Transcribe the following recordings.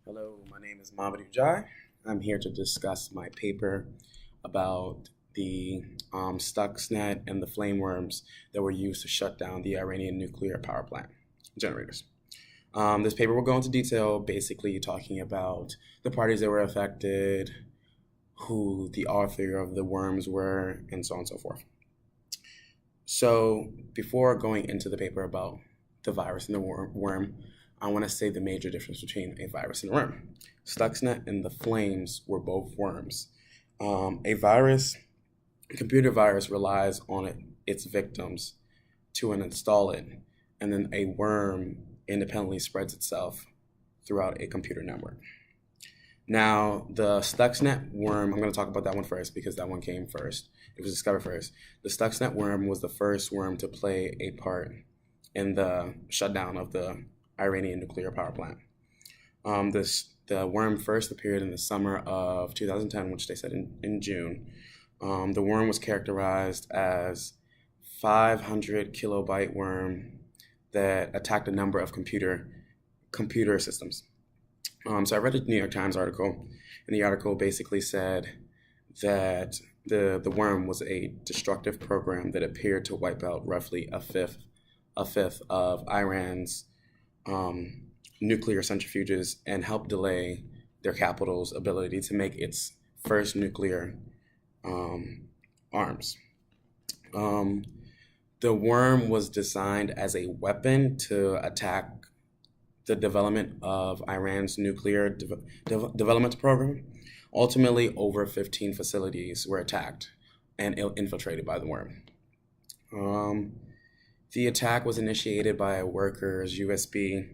Hello, my name is Mamadou Jai. I'm here to discuss my paper about the Stuxnet and the flame worms that were used to shut down the Iranian nuclear power plant generators. This paper will go into detail, basically talking about the parties that were affected, who the author of the worms were, and so on and so forth. So, before going into the paper about the virus and the worm, I want to say the major difference between a virus and a worm. Stuxnet and the flames were both worms. A computer virus relies on its victims to install it, and then a worm independently spreads itself throughout a computer network. Now, the Stuxnet worm, I'm going to talk about that one first because that one came first. It was discovered first. The Stuxnet worm was the first worm to play a part in the shutdown of the Iranian nuclear power plant. The worm first appeared in the summer of 2010, which they said in June. The worm was characterized as 500 kilobyte worm that attacked a number of computer systems. So I read a New York Times article, and the article basically said that the worm was a destructive program that appeared to wipe out roughly a fifth of Iran's nuclear centrifuges and help delay their capital's ability to make its first nuclear arms. The worm was designed as a weapon to attack the development of Iran's nuclear development program. Ultimately, over 15 facilities were attacked and infiltrated by the worm. The attack was initiated by a worker's USB,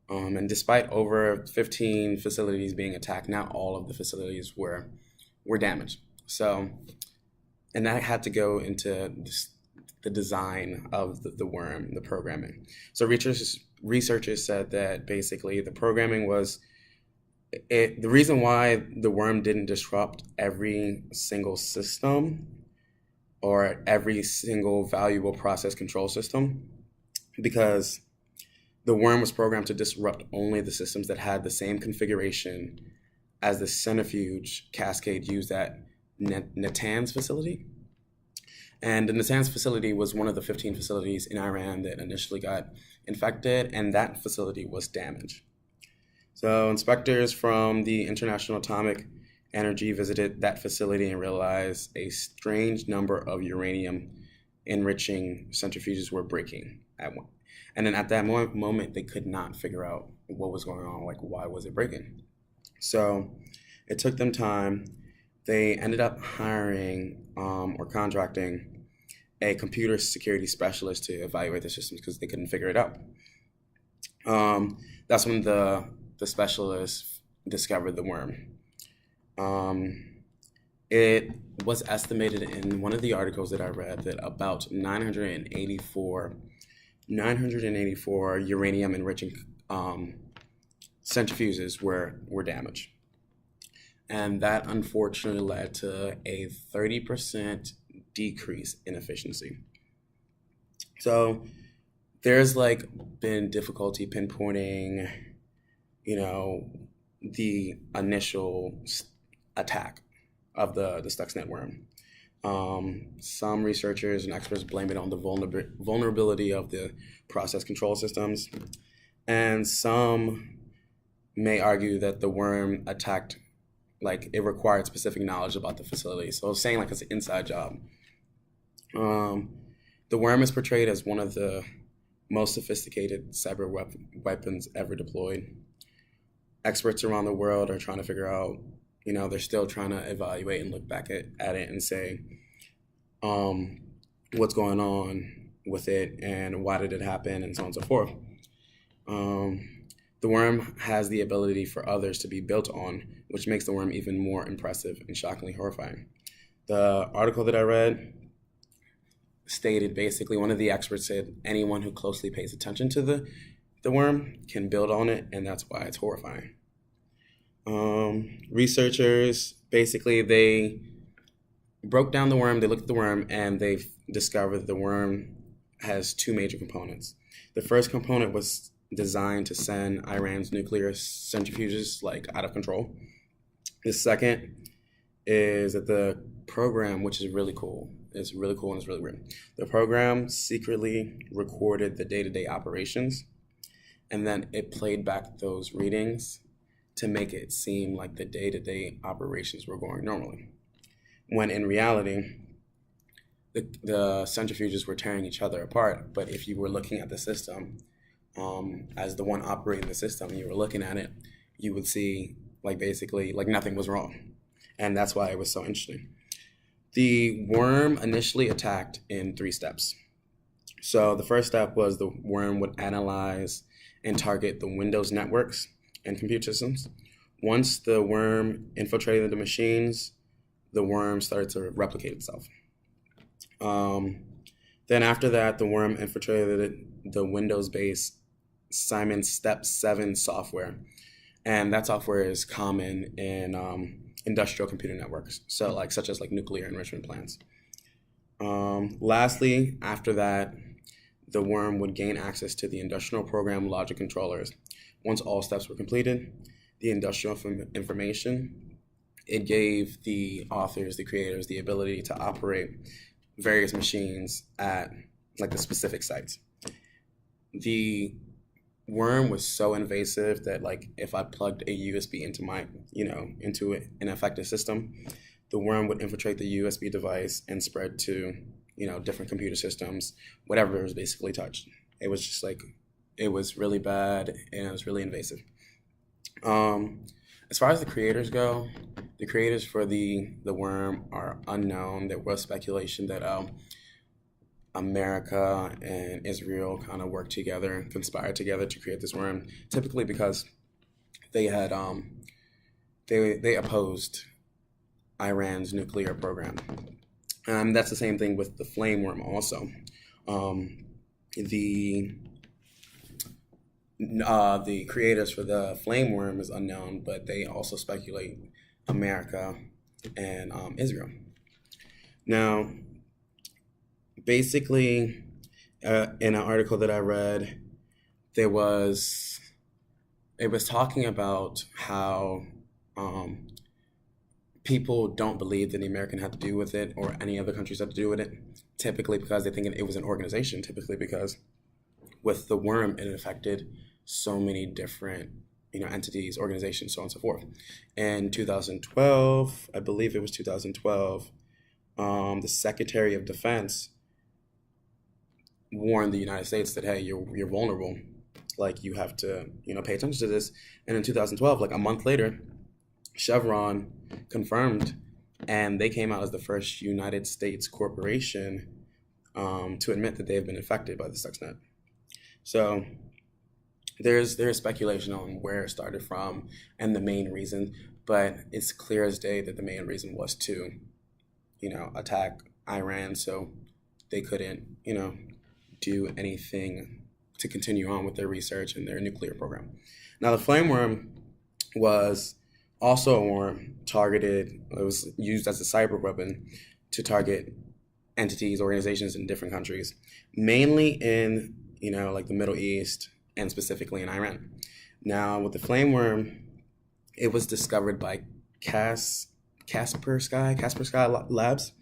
and despite over 15 facilities being attacked, not all of the facilities were damaged. So, and that had to go into the design of the worm, the programming. So researchers said that basically the programming was the reason why the worm didn't disrupt every single system or every single valuable process control system, because the worm was programmed to disrupt only the systems that had the same configuration as the centrifuge cascade used at Natanz facility. And the Natanz facility was one of the 15 facilities in Iran that initially got infected, and that facility was damaged. So inspectors from the International Atomic Energy visited that facility and realized a strange number of uranium enriching centrifuges were breaking at one. And then at that moment, they could not figure out what was going on, like why was it breaking? So it took them time. They ended up hiring or contracting a computer security specialist to evaluate the systems because they couldn't figure it out. That's when the specialist discovered the worm. It was estimated in one of the articles that I read that about 984 uranium enriching centrifuges were damaged. And that unfortunately led to a 30% decrease in efficiency. So there's been difficulty pinpointing, the initial attack of the Stuxnet worm. Some researchers and experts blame it on the vulnerability of the process control systems, and some may argue that the worm attacked, it required specific knowledge about the facility. So saying it's an inside job. The worm is portrayed as one of the most sophisticated cyber weapons ever deployed. Experts around the world are trying to figure out, they're still trying to evaluate and look back at it and say, what's going on with it and why did it happen and so on and so forth. The worm has the ability for others to be built on, which makes the worm even more impressive and shockingly horrifying. The article that I read stated basically, one of the experts said anyone who closely pays attention to the worm can build on it, and that's why it's horrifying. Researchers, basically, they broke down the worm, they looked at the worm, and they discovered the worm has two major components. The first component was designed to send Iran's nuclear centrifuges like out of control. The second is that the program, which is really cool, it's really cool and it's really weird. The program secretly recorded the day-to-day operations, and then it played back those readings to make it seem like the day-to-day operations were going normally, when in reality, the centrifuges were tearing each other apart. But if you were looking at the system, as the one operating the system, you were looking at it, you would see like basically like nothing was wrong. And that's why it was so interesting. The worm initially attacked in 3 steps. So the first step was the worm would analyze and target the Windows networks and computer systems. Once the worm infiltrated the machines, the worm started to replicate itself. Then after that, the worm infiltrated the Windows-based Simon Step 7 software. And that software is common in industrial computer networks, so like such as like nuclear enrichment plants. Lastly, after that, the worm would gain access to the industrial program logic controllers. Once all steps were completed, the industrial information, it gave the authors, the creators, the ability to operate various machines at like the specific sites. The worm was so invasive that like if I plugged a USB into my, into an affected system, the worm would infiltrate the USB device and spread to, different computer systems, whatever it was basically touched. It was just like, it was really bad and it was really invasive. As far as the creators go, the creators for the worm are unknown. There was speculation that America and Israel kind of worked together, conspired together to create this worm, typically because they had they opposed Iran's nuclear program. That's the same thing with the flame worm also. The creators for the flame worm is unknown, but they also speculate America and Israel. Now, basically, in an article that I read, it was talking about how people don't believe that the American had to do with it or any other countries had to do with it, typically because they think it was an organization, typically because with the worm, it affected so many different entities, organizations, so on and so forth. In 2012, I believe it was 2012, the Secretary of Defense warned the United States that, hey, you're vulnerable. Like, you have to, pay attention to this. And in 2012, like a month later, Chevron confirmed, and they came out as the first United States corporation to admit that they have been affected by the Stuxnet. So there's speculation on where it started from and the main reason, but it's clear as day that the main reason was to, attack Iran so they couldn't, do anything to continue on with their research and their nuclear program. Now, the flame worm was also a worm targeted, it was used as a cyber weapon to target entities, organizations in different countries, mainly in, like the Middle East and specifically in Iran. Now, with the flame worm, it was discovered by Kaspersky Labs.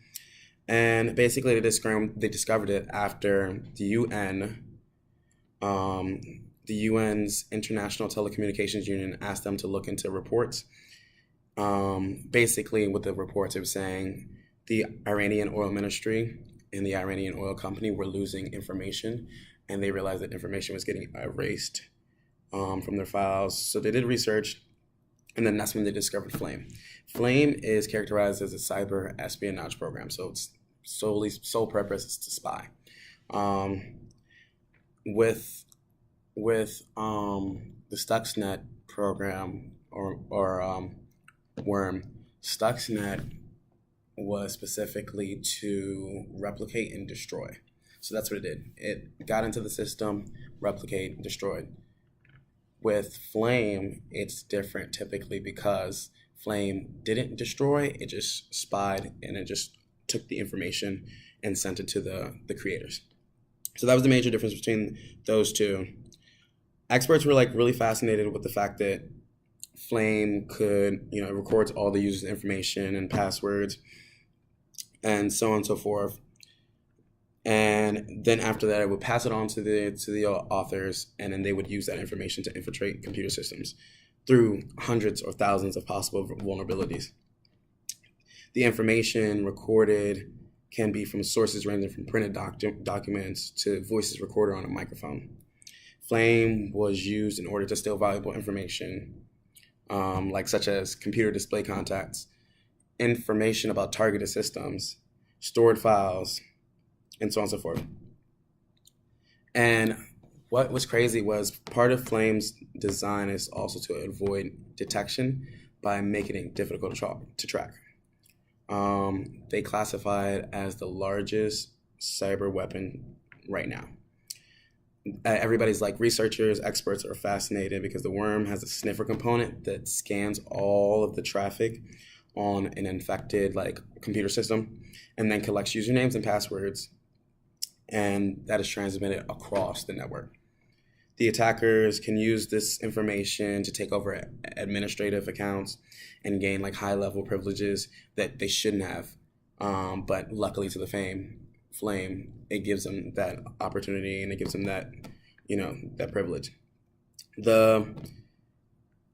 And basically, they discovered it after the UN, the UN's International Telecommunications Union asked them to look into reports. Basically, with the reports, it was saying the Iranian oil ministry and the Iranian oil company were losing information, and they realized that information was getting erased from their files. So they did research, and then that's when they discovered Flame. Flame is characterized as a cyber espionage program, so its sole purpose is to spy. With the Stuxnet program or worm, Stuxnet was specifically to replicate and destroy. So that's what it did. It got into the system, replicate, destroyed. With Flame, it's different typically because Flame didn't destroy, it just spied and it just took the information and sent it to the creators. So that was the major difference between those two. Experts were like really fascinated with the fact that Flame could, it records all the user's information and passwords and so on and so forth. And then after that, it would pass it on to the authors, and then they would use that information to infiltrate computer systems through hundreds or thousands of possible vulnerabilities. The information recorded can be from sources ranging from printed documents to voices recorded on a microphone. Flame was used in order to steal valuable information, such as computer display contacts, information about targeted systems, stored files, and so on and so forth. And what was crazy was part of Flame's design is also to avoid detection by making it difficult to track. They classify it as the largest cyber weapon right now. Everybody's like, researchers, experts are fascinated because the worm has a sniffer component that scans all of the traffic on an infected computer system and then collects usernames and passwords, and that is transmitted across the network. The attackers can use this information to take over administrative accounts and gain high-level privileges that they shouldn't have. But luckily to the Flame, it gives them that opportunity and it gives them that, that privilege. The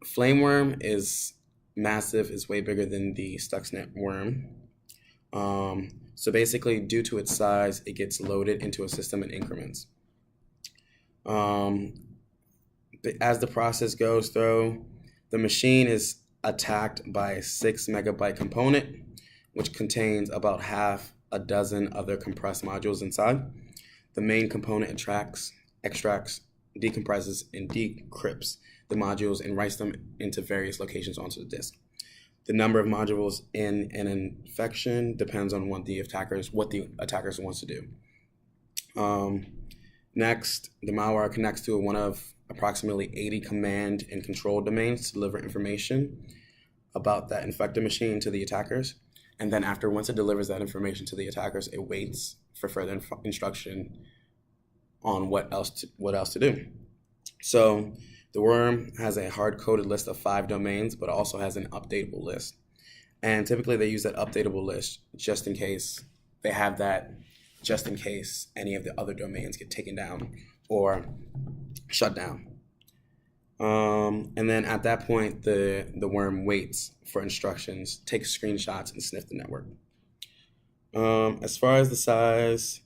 Flame worm is massive, is way bigger than the Stuxnet worm. So basically, due to its size, it gets loaded into a system in increments. As the process goes through, the machine is attacked by a 6 megabyte component, which contains about half a dozen other compressed modules inside. The main component extracts, decompresses, and decrypts the modules and writes them into various locations onto the disk. The number of modules in an infection depends on what the attackers wants to do. Next, the malware connects to one of approximately 80 command and control domains to deliver information about that infected machine to the attackers. And then once it delivers that information to the attackers, it waits for further instruction on what else to do. So the worm has a hard-coded list of 5 domains, but also has an updatable list. And typically they use that updatable list just in case they have that, just in case any of the other domains get taken down or shut down. And then at that point, the worm waits for instructions, takes screenshots, and sniffs the network. As far as the size,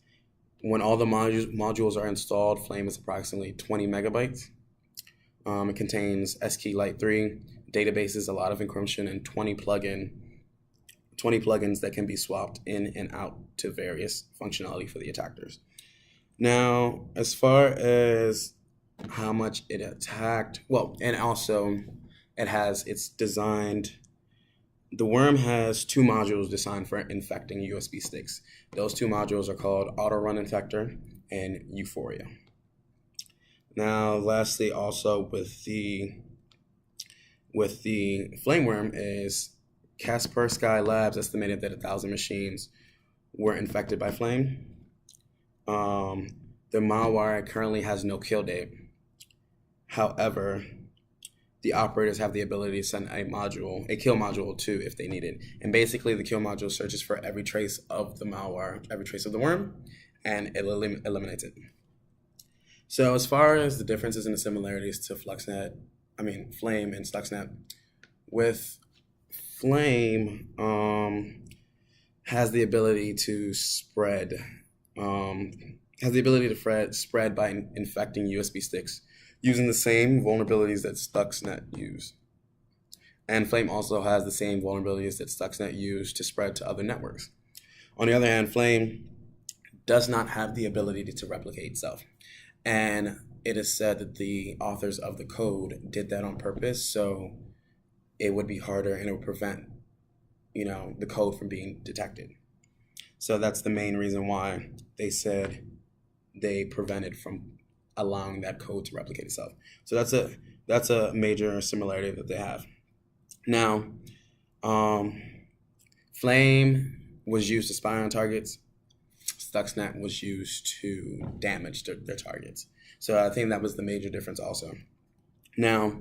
when all the modules are installed, Flame is approximately 20 megabytes. It contains SQLite 3 databases, a lot of encryption, and 20 plugins that can be swapped in and out to various functionality for the attackers. Now, as far as how much it attacked, and also it's designed, the worm has 2 modules designed for infecting USB sticks. Those 2 modules are called Auto Run Infector and Euphoria. Now, lastly, also with the Flameworm is Kaspersky Labs estimated that 1,000 machines were infected by Flame. The malware currently has no kill date. However, the operators have the ability to send a kill module too if they need it. And basically, the kill module searches for every trace of the malware, every trace of the worm, and it eliminates it. So as far as the differences and the similarities to Flame and Stuxnet, with Flame has the ability to spread by infecting USB sticks using the same vulnerabilities that Stuxnet use. And Flame also has the same vulnerabilities that Stuxnet use to spread to other networks. On the other hand, Flame does not have the ability to replicate itself. And it is said that the authors of the code did that on purpose, so it would be harder and it would prevent, the code from being detected. So that's the main reason why they said they prevented from allowing that code to replicate itself. So that's a major similarity that they have. Now, Flame was used to spy on targets. Stuxnet was used to damage their targets. So I think that was the major difference also. Now,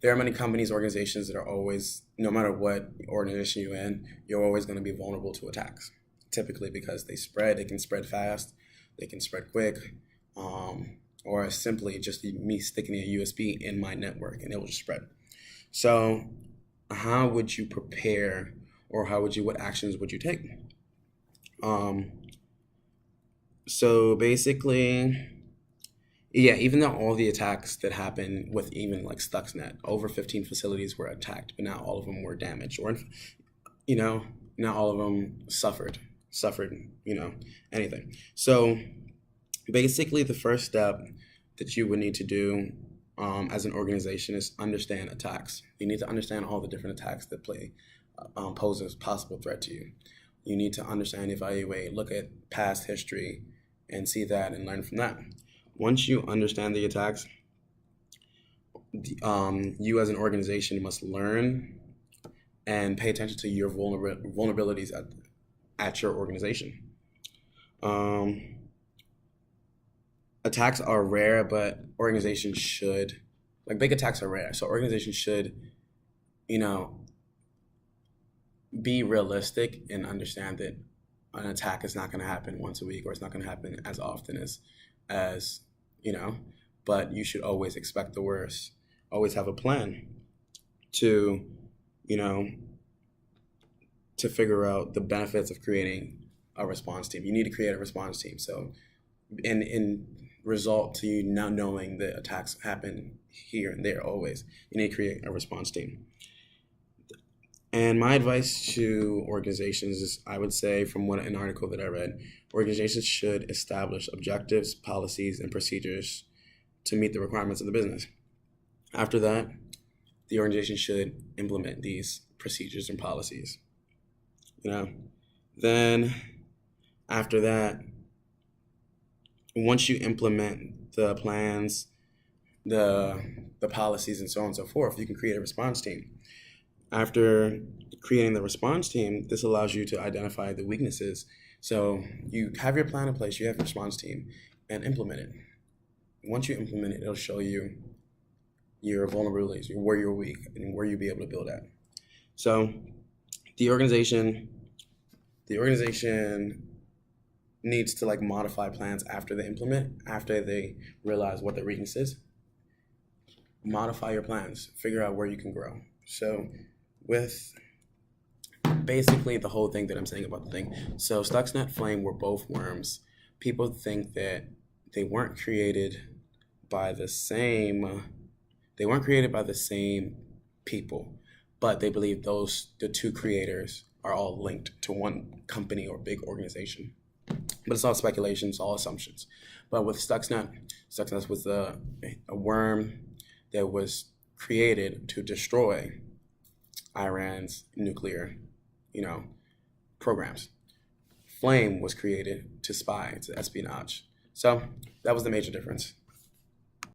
there are many companies, organizations that are always, no matter what organization you're in, you're always going to be vulnerable to attacks. Typically because they can spread fast, they can spread quick, or simply just me sticking a USB in my network and it will just spread. So how would you prepare, or what actions would you take? So basically, yeah, even though all the attacks that happened with even like Stuxnet, over 15 facilities were attacked, but not all of them were damaged, or you know, not all of them suffered, anything. So basically, the first step that you would need to do as an organization is understand attacks. You need to understand all the different attacks that pose a possible threat to you. You need to understand, evaluate, look at past history, and see that and learn from that. Once you understand the attacks, you as an organization must learn and pay attention to your vulnerabilities at your organization. Attacks are rare, but organizations should, like, big attacks are rare. So organizations should, be realistic and understand that an attack is not going to happen once a week, or it's not going to happen as often as but you should always expect the worst. Always have a plan to, to figure out the benefits of creating a response team. You need to create a response team. So in result to you now knowing that attacks happen here and there always, you need to create a response team. And my advice to organizations is, I would say, from an article that I read, organizations should establish objectives, policies, and procedures to meet the requirements of the business. After that, the organization should implement these procedures and policies. Then after that, once you implement the plans, the policies, and so on and so forth, you can create a response team. After creating the response team, this allows you to identify the weaknesses. So you have your plan in place, you have your response team, and implement it. Once you implement it, it'll show you your vulnerabilities, where you're weak, and where you'll be able to build at. So the organization needs to modify plans after they implement, after they realize what their weakness is. Modify your plans, figure out where you can grow. So with basically the whole thing that I'm saying about the thing. So Stuxnet, Flame were both worms. People think that they weren't created by the same people, but they believe the two creators are all linked to one company or big organization. But it's all speculation, it's all assumptions. But with Stuxnet was a worm that was created to destroy Iran's nuclear, programs. Flame was created to spy, to espionage. So that was the major difference.